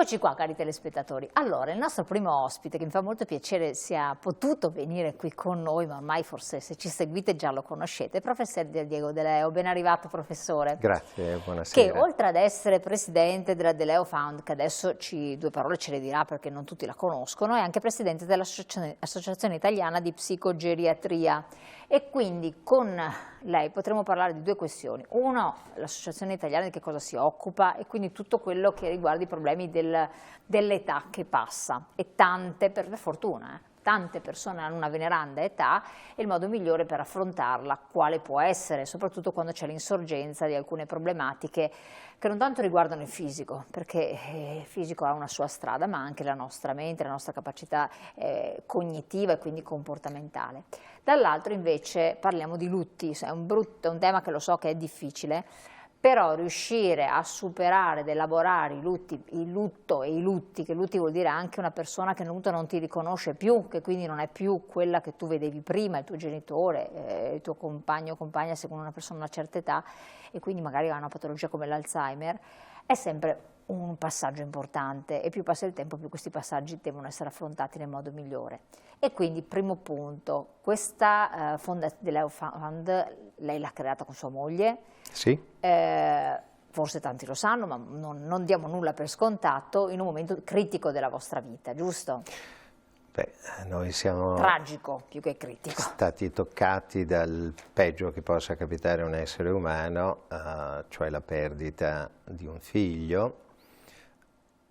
Eccoci qua, cari telespettatori. Allora, il nostro primo ospite, che mi fa molto piacere sia potuto venire qui con noi, ma ormai forse se ci seguite già lo conoscete, è il professor Diego De Leo. Ben arrivato, professore. Grazie, buonasera. Che oltre ad essere presidente della De Leo Fund, che adesso due parole ce le dirà perché non tutti la conoscono, è anche presidente dell'Associazione Italiana di Psicogeriatria. E quindi con lei potremo parlare di due questioni. Uno, l'Associazione Italiana di che cosa si occupa e quindi tutto quello che riguarda i problemi dell'età che passa. E tante, per fortuna, tante persone hanno una veneranda età e il modo migliore per affrontarla quale può essere, soprattutto quando c'è l'insorgenza di alcune problematiche che non tanto riguardano il fisico, perché il fisico ha una sua strada, ma anche la nostra mente, la nostra capacità cognitiva e quindi comportamentale. Dall'altro invece parliamo di lutti, è un tema che lo so che è difficile, però riuscire a superare ed elaborare il lutto e i lutti, che lutti vuol dire anche una persona che non ti riconosce più, che quindi non è più quella che tu vedevi prima, il tuo genitore, il tuo compagno o compagna secondo una persona a una certa età e quindi magari ha una patologia come l'Alzheimer, è sempre un passaggio importante e più passa il tempo più questi passaggi devono essere affrontati nel modo migliore. E quindi primo punto, questa fondazione De Leo Fund, lei l'ha creata con sua moglie? Sì. Forse tanti lo sanno, ma non diamo nulla per scontato, in un momento critico della vostra vita, giusto? Beh, noi siamo tragico più che critico. Stati toccati dal peggio che possa capitare a un essere umano, cioè la perdita di un figlio.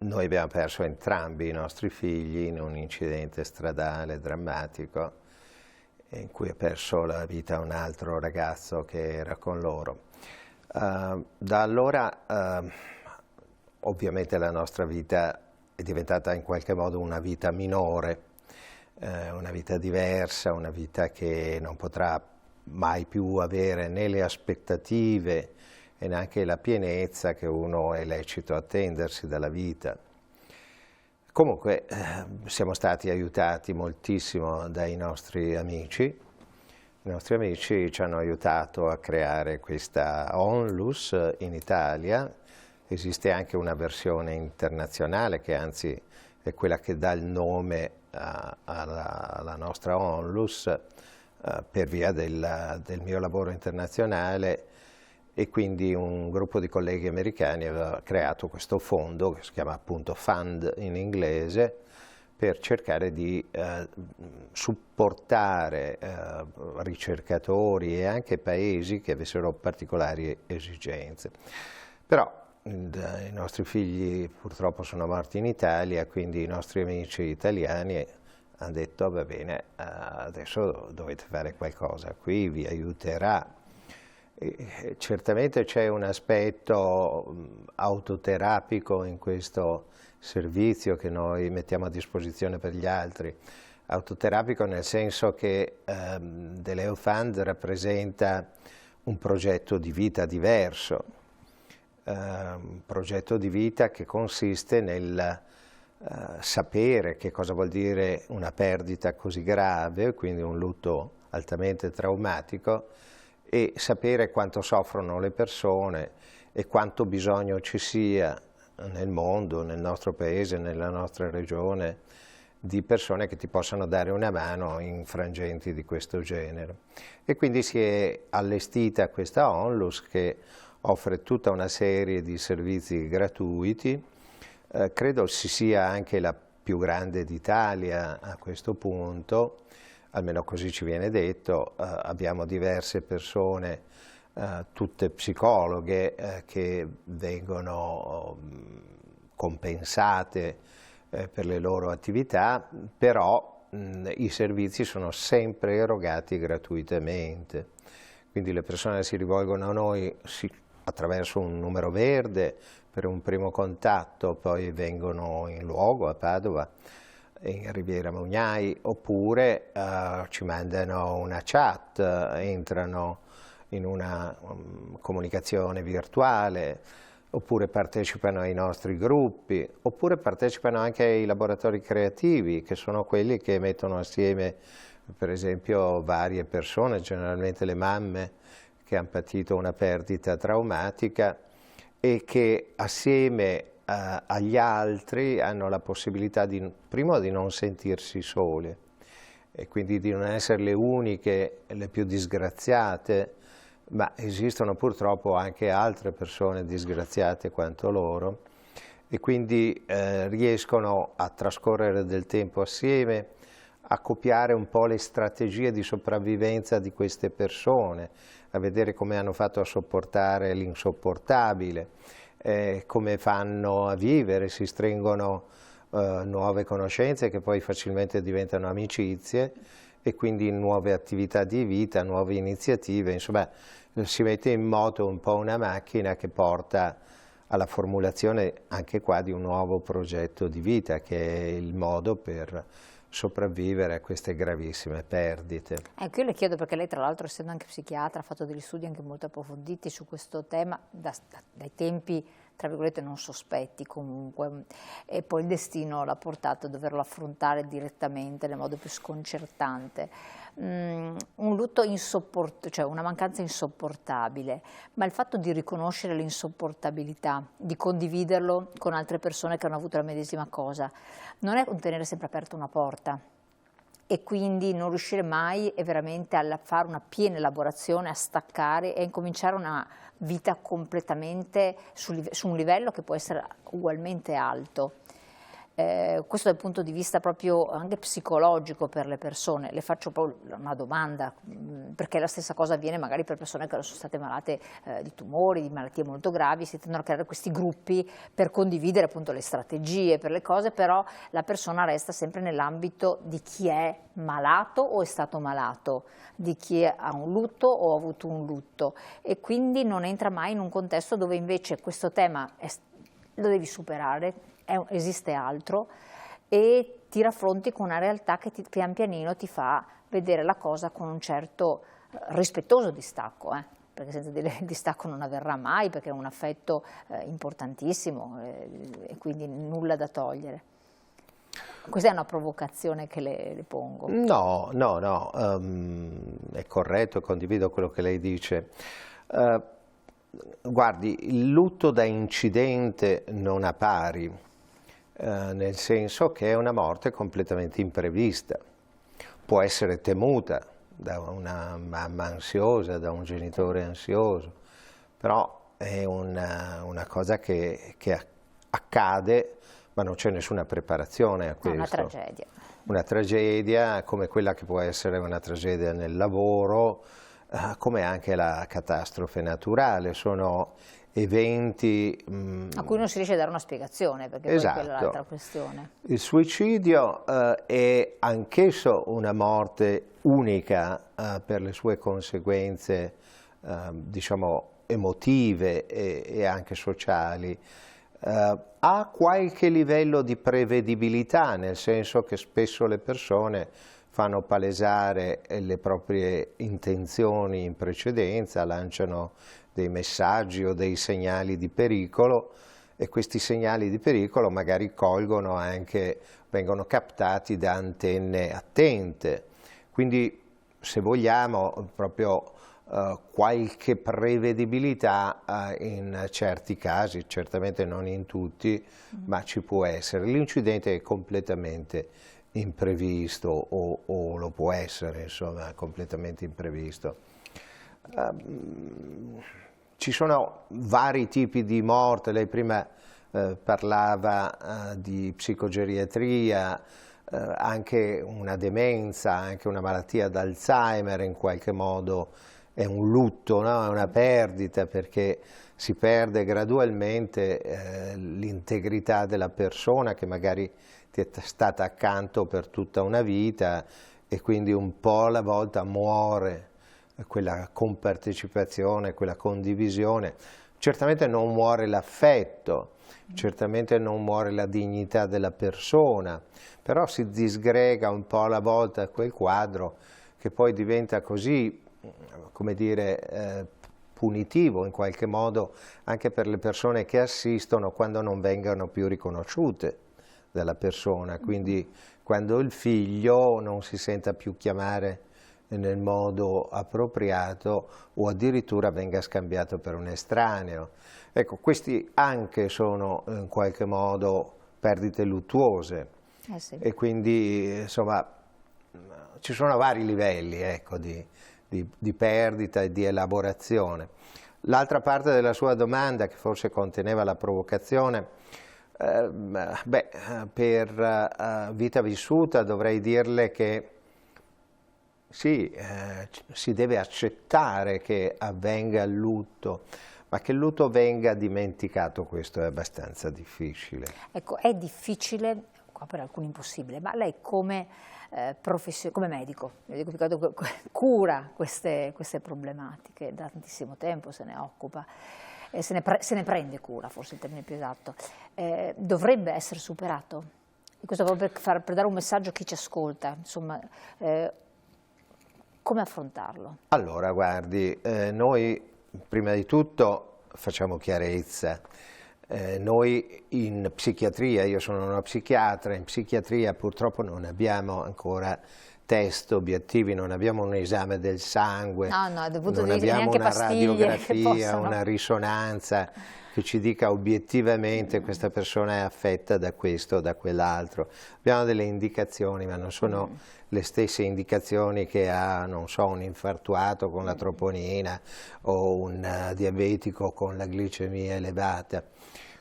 Noi abbiamo perso entrambi i nostri figli in un incidente stradale drammatico in cui ha perso la vita un altro ragazzo che era con loro. Da allora ovviamente la nostra vita è diventata in qualche modo una vita minore, una vita diversa, una vita che non potrà mai più avere né le aspettative e neanche la pienezza che uno è lecito attendersi dalla vita. Comunque siamo stati aiutati moltissimo dai nostri amici. I nostri amici ci hanno aiutato a creare questa Onlus in Italia. Esiste anche una versione internazionale che anzi è quella che dà il nome alla nostra Onlus per via del mio lavoro internazionale, e quindi un gruppo di colleghi americani aveva creato questo fondo che si chiama appunto Fund in inglese per cercare di supportare ricercatori e anche paesi che avessero particolari esigenze. Però i nostri figli purtroppo sono morti in Italia, quindi i nostri amici italiani hanno detto va bene, adesso dovete fare qualcosa, qui vi aiuterà. E certamente c'è un aspetto autoterapico in questo servizio che noi mettiamo a disposizione per gli altri. Autoterapico nel senso che De Leo Fund rappresenta un progetto di vita diverso, un progetto di vita che consiste nel sapere che cosa vuol dire una perdita così grave, quindi un lutto altamente traumatico, e sapere quanto soffrono le persone e quanto bisogno ci sia nel mondo, nel nostro paese, nella nostra regione, di persone che ti possano dare una mano in frangenti di questo genere. E quindi si è allestita questa Onlus che offre tutta una serie di servizi gratuiti. Credo si sia anche la più grande d'Italia a questo punto, almeno così ci viene detto. Abbiamo diverse persone, tutte psicologhe, che vengono compensate per le loro attività, però i servizi sono sempre erogati gratuitamente. Quindi le persone si rivolgono a noi attraverso un numero verde per un primo contatto, poi vengono in luogo a Padova, in Riviera Mugnai, oppure ci mandano una chat, entrano in una comunicazione virtuale, oppure partecipano ai nostri gruppi, oppure partecipano anche ai laboratori creativi, che sono quelli che mettono assieme, per esempio, varie persone, generalmente le mamme che hanno patito una perdita traumatica, e che assieme agli altri hanno la possibilità primo di non sentirsi soli e quindi di non essere le uniche, le più disgraziate, ma esistono purtroppo anche altre persone disgraziate quanto loro e quindi riescono a trascorrere del tempo assieme, a copiare un po' le strategie di sopravvivenza di queste persone, a vedere come hanno fatto a sopportare l'insopportabile, come fanno a vivere, si stringono nuove conoscenze che poi facilmente diventano amicizie e quindi nuove attività di vita, nuove iniziative, insomma si mette in moto un po' una macchina che porta alla formulazione anche qua di un nuovo progetto di vita che è il modo per sopravvivere a queste gravissime perdite. Ecco, io le chiedo perché lei tra l'altro essendo anche psichiatra ha fatto degli studi anche molto approfonditi su questo tema dai tempi tra virgolette non sospetti comunque e poi il destino l'ha portato a doverlo affrontare direttamente nel modo più sconcertante. Un lutto cioè una mancanza insopportabile, ma il fatto di riconoscere l'insopportabilità, di condividerlo con altre persone che hanno avuto la medesima cosa, non è un tenere sempre aperta una porta e quindi non riuscire mai veramente a fare una piena elaborazione, a staccare e a incominciare una vita completamente su un livello che può essere ugualmente alto. Questo dal punto di vista proprio anche psicologico per le persone. Le faccio proprio una domanda, perché la stessa cosa avviene magari per persone che sono state malate di tumori, di malattie molto gravi, si tendono a creare questi gruppi per condividere appunto le strategie, per le cose, però la persona resta sempre nell'ambito di chi è malato o è stato malato, di chi ha un lutto o ha avuto un lutto e quindi non entra mai in un contesto dove invece questo tema lo devi superare, esiste altro e ti raffronti con una realtà che pian pianino ti fa vedere la cosa con un certo rispettoso distacco, perché senza dire il distacco non avverrà mai, perché è un affetto importantissimo e quindi nulla da togliere. Questa è una provocazione che le pongo. No, è corretto, condivido quello che lei dice. Guardi, il lutto da incidente non ha pari, nel senso che è una morte completamente imprevista. Può essere temuta da una mamma ansiosa, da un genitore ansioso, però è una cosa che accade, ma non c'è nessuna preparazione a questo. È una tragedia. Una tragedia come quella che può essere una tragedia nel lavoro, come anche la catastrofe naturale, sono eventi a cui non si riesce a dare una spiegazione, perché esatto. Poi quella è l'altra questione. Il suicidio è anch'esso una morte unica per le sue conseguenze, diciamo, emotive e anche sociali. Ha qualche livello di prevedibilità, nel senso che spesso le persone fanno palesare le proprie intenzioni in precedenza, lanciano dei messaggi o dei segnali di pericolo e questi segnali di pericolo magari vengono captati da antenne attente. Quindi se vogliamo proprio qualche prevedibilità in certi casi, certamente non in tutti, ma ci può essere. L'incidente è completamente imprevisto o lo può essere, insomma, completamente imprevisto. Ci sono vari tipi di morte, lei prima parlava di psicogeriatria, anche una demenza, anche una malattia d'Alzheimer in qualche modo è un lutto, no? È una perdita perché si perde gradualmente l'integrità della persona che magari ti è stata accanto per tutta una vita e quindi un po' alla volta muore quella compartecipazione, quella condivisione. Certamente non muore l'affetto, certamente non muore la dignità della persona, però si disgrega un po' alla volta quel quadro che poi diventa così, come dire, punitivo in qualche modo anche per le persone che assistono quando non vengano più riconosciute dalla persona, quindi quando il figlio non si senta più chiamare nel modo appropriato o addirittura venga scambiato per un estraneo. Ecco, questi anche sono in qualche modo perdite luttuose Sì. e quindi insomma ci sono vari livelli, ecco, di perdita e di elaborazione. L'altra parte della sua domanda, che forse conteneva la provocazione, per vita vissuta dovrei dirle che sì, si deve accettare che avvenga il lutto, ma che il lutto venga dimenticato, questo è abbastanza difficile. Ecco, è difficile, qua per alcuni impossibile, ma lei come come medico, cura queste problematiche, da tantissimo tempo se ne occupa, se ne prende cura, forse il termine più esatto, dovrebbe essere superato? E questo proprio per dare un messaggio a chi ci ascolta, insomma, come affrontarlo? Allora, guardi, noi prima di tutto facciamo chiarezza. Noi in psichiatria, io sono una psichiatra, in psichiatria purtroppo non abbiamo ancora test obiettivi, non abbiamo un esame del sangue, non abbiamo una radiografia, una risonanza che ci dica obiettivamente questa persona è affetta da questo o da quell'altro. Abbiamo delle indicazioni, ma non sono le stesse indicazioni che ha, non so, un infartuato con la troponina o un diabetico con la glicemia elevata.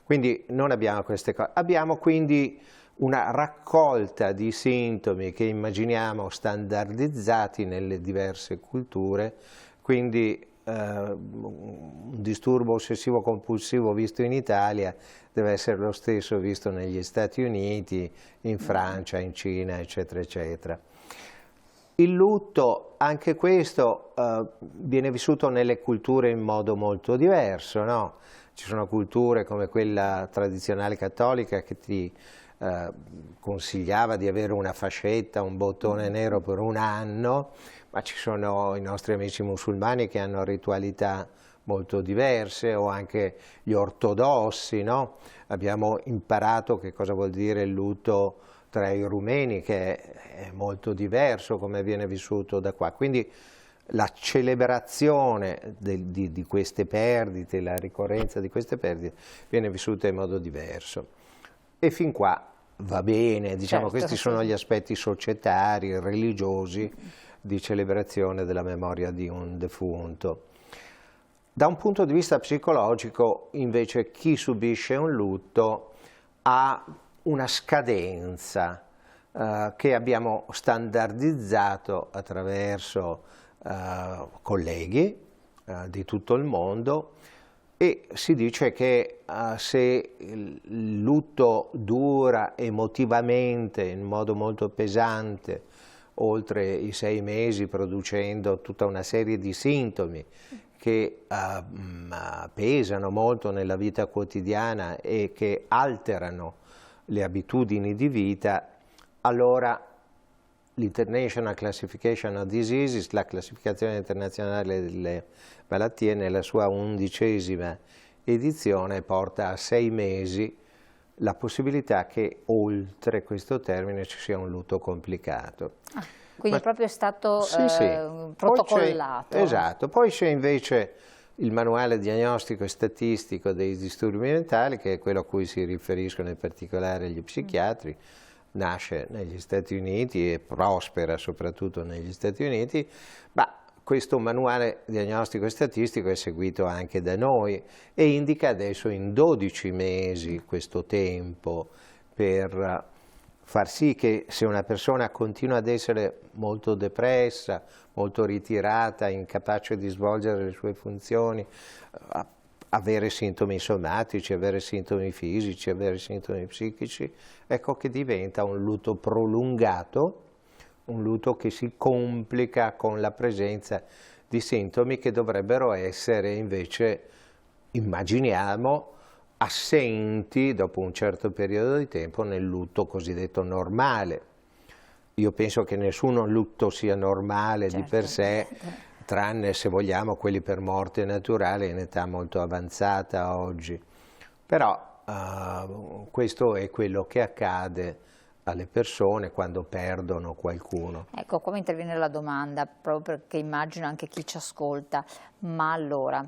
Quindi non abbiamo queste cose. Abbiamo quindi una raccolta di sintomi che immaginiamo standardizzati nelle diverse culture, quindi un disturbo ossessivo compulsivo visto in Italia deve essere lo stesso visto negli Stati Uniti, in Francia, in Cina, eccetera, eccetera. Il lutto, anche questo, viene vissuto nelle culture in modo molto diverso, no? Ci sono culture come quella tradizionale cattolica che ti consigliava di avere una fascetta, un bottone nero per un anno, ma ci sono i nostri amici musulmani che hanno ritualità molto diverse, o anche gli ortodossi, no? Abbiamo imparato che cosa vuol dire il lutto tra i rumeni, che è molto diverso come viene vissuto da qua. Quindi la celebrazione di queste perdite, la ricorrenza di queste perdite viene vissuta in modo diverso. E fin qua va bene, diciamo, certo, questi sono gli aspetti societari, religiosi di celebrazione della memoria di un defunto. Da un punto di vista psicologico, invece, chi subisce un lutto ha una scadenza che abbiamo standardizzato attraverso colleghi di tutto il mondo, e si dice che se il lutto dura emotivamente in modo molto pesante oltre i 6 mesi, producendo tutta una serie di sintomi che pesano molto nella vita quotidiana e che alterano le abitudini di vita, allora l'International Classification of Diseases, la classificazione internazionale delle malattie, nella sua 11ª edizione porta a 6 mesi la possibilità che oltre questo termine ci sia un lutto complicato. Quindi proprio è stato sì. protocollato. Esatto, poi c'è invece il manuale diagnostico e statistico dei disturbi mentali, che è quello a cui si riferiscono in particolare gli psichiatri. Nasce negli Stati Uniti e prospera soprattutto negli Stati Uniti, ma questo manuale diagnostico e statistico è seguito anche da noi e indica adesso in 12 mesi questo tempo per far sì che, se una persona continua ad essere molto depressa, molto ritirata, incapace di svolgere le sue funzioni, avere sintomi somatici, avere sintomi fisici, avere sintomi psichici, ecco che diventa un lutto prolungato, un lutto che si complica con la presenza di sintomi che dovrebbero essere invece, immaginiamo, assenti dopo un certo periodo di tempo nel lutto cosiddetto normale. Io penso che nessuno lutto sia normale di per sé, tranne, se vogliamo, quelli per morte naturale in età molto avanzata oggi. Però questo è quello che accade alle persone quando perdono qualcuno. Ecco, qua mi interviene la domanda, proprio perché immagino anche chi ci ascolta, ma allora,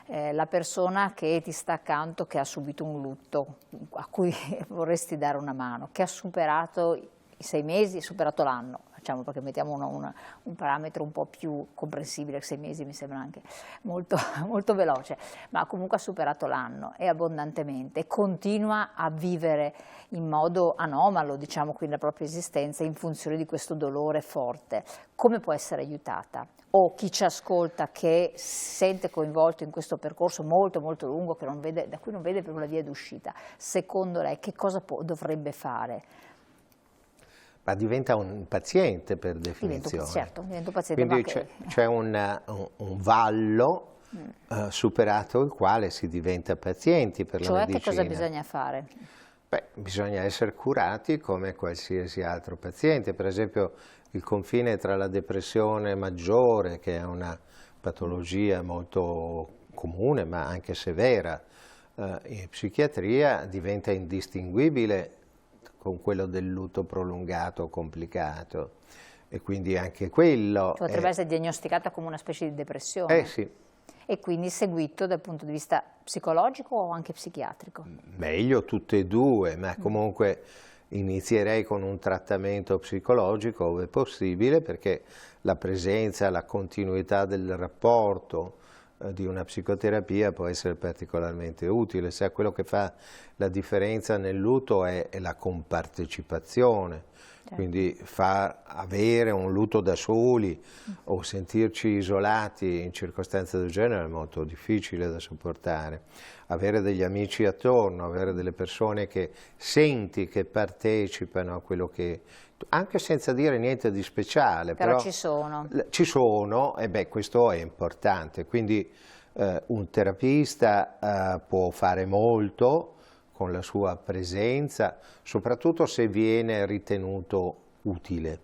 la persona che ti sta accanto, che ha subito un lutto, a cui vorresti dare una mano, che ha superato i 6 mesi, superato l'anno, facciamo, perché mettiamo un parametro un po' più comprensibile, 6 mesi mi sembra anche molto, molto veloce, ma comunque ha superato l'anno e abbondantemente, e continua a vivere in modo anomalo, diciamo, quindi la propria esistenza in funzione di questo dolore forte. Come può essere aiutata? O chi ci ascolta che si sente coinvolto in questo percorso molto molto lungo, che da cui non vede proprio la via d'uscita, secondo lei che cosa dovrebbe fare? Ma diventa un paziente per definizione. Certo, diventa un paziente. Quindi c'è un vallo superato il quale si diventa pazienti per la medicina. Cioè, che cosa bisogna fare? Beh, bisogna essere curati come qualsiasi altro paziente. Per esempio, il confine tra la depressione maggiore, che è una patologia molto comune ma anche severa in psichiatria, diventa indistinguibile con quello del lutto prolungato o complicato, e quindi anche quello potrebbe essere diagnosticata come una specie di depressione. Sì. E quindi seguito dal punto di vista psicologico o anche psichiatrico? Meglio tutte e due, ma comunque inizierei con un trattamento psicologico ove possibile, perché la presenza, la continuità del rapporto di una psicoterapia può essere particolarmente utile. Se quello che fa la differenza nel lutto è la compartecipazione, quindi far avere un lutto da soli o sentirci isolati in circostanze del genere è molto difficile da sopportare. Avere degli amici attorno, avere delle persone che senti che partecipano a quello che, anche senza dire niente di speciale, però ci sono. Ci sono, e beh, questo è importante. Quindi un terapista può fare molto con la sua presenza, soprattutto se viene ritenuto utile.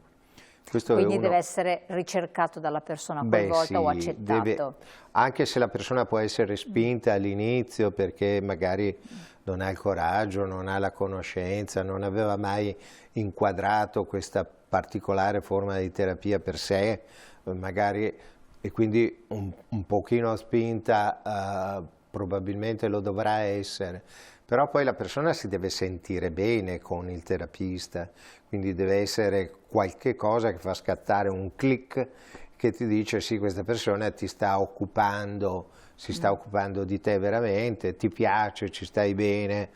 Quindi deve essere ricercato dalla persona coinvolta o accettato. Anche se la persona può essere spinta all'inizio perché magari non ha il coraggio, non ha la conoscenza, non aveva mai inquadrato questa particolare forma di terapia per sé, magari, e quindi un pochino spinta probabilmente lo dovrà essere. Però poi la persona si deve sentire bene con il terapista, quindi deve essere qualche cosa che fa scattare un click che ti dice sì, questa persona ti sta occupando, si sta occupando di te veramente, ti piace, ci stai bene,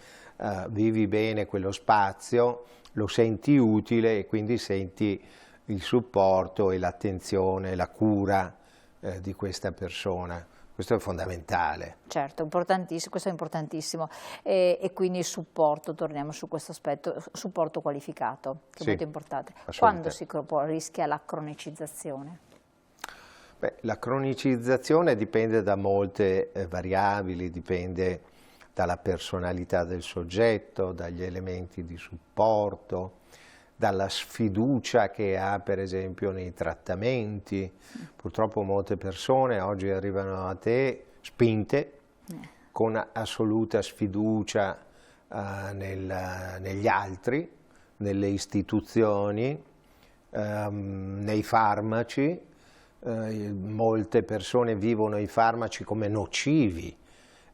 vivi bene quello spazio, lo senti utile e quindi senti il supporto e l'attenzione, la cura di questa persona. Questo è fondamentale. Certo, importantissimo, questo è importantissimo. E quindi il supporto, torniamo su questo aspetto, supporto qualificato, che è molto importante. Quando si rischia la cronicizzazione? Beh, la cronicizzazione dipende da molte variabili, dipende dalla personalità del soggetto, dagli elementi di supporto, dalla sfiducia che ha per esempio nei trattamenti. Purtroppo molte persone oggi arrivano a te spinte, con assoluta sfiducia negli altri, nelle istituzioni, nei farmaci. Molte persone vivono i farmaci come nocivi.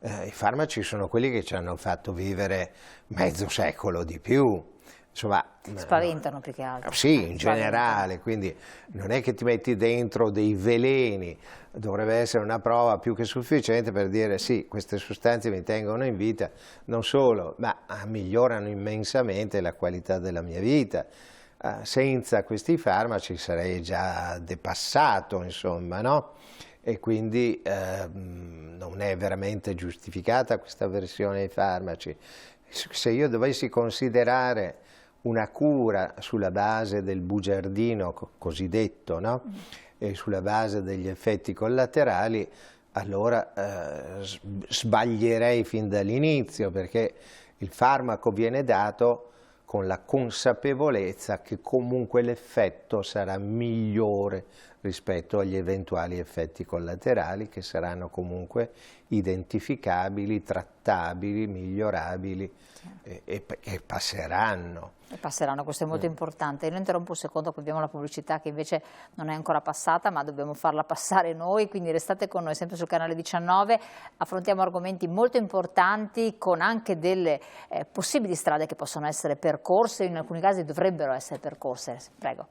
I farmaci sono quelli che ci hanno fatto vivere mezzo secolo di più. Insomma, spaventano più che altro. Sì, in generale, quindi non è che ti metti dentro dei veleni, dovrebbe essere una prova più che sufficiente per dire sì, queste sostanze mi tengono in vita, non solo, ma migliorano immensamente la qualità della mia vita. Senza questi farmaci sarei già depassato, insomma, no? E quindi non è veramente giustificata questa avversione ai farmaci. Se io dovessi considerare una cura sulla base del bugiardino cosiddetto, no? E sulla base degli effetti collaterali, allora sbaglierei fin dall'inizio, perché il farmaco viene dato con la consapevolezza che comunque l'effetto sarà migliore rispetto agli eventuali effetti collaterali che saranno comunque identificabili, trattabili, migliorabili e passeranno. E passeranno, questo è molto importante. Io lo interrompo un secondo, qui abbiamo la pubblicità che invece non è ancora passata, ma dobbiamo farla passare noi, quindi restate con noi sempre sul canale 19, affrontiamo argomenti molto importanti con anche delle possibili strade che possono essere percorse, in alcuni casi dovrebbero essere percorse. Prego.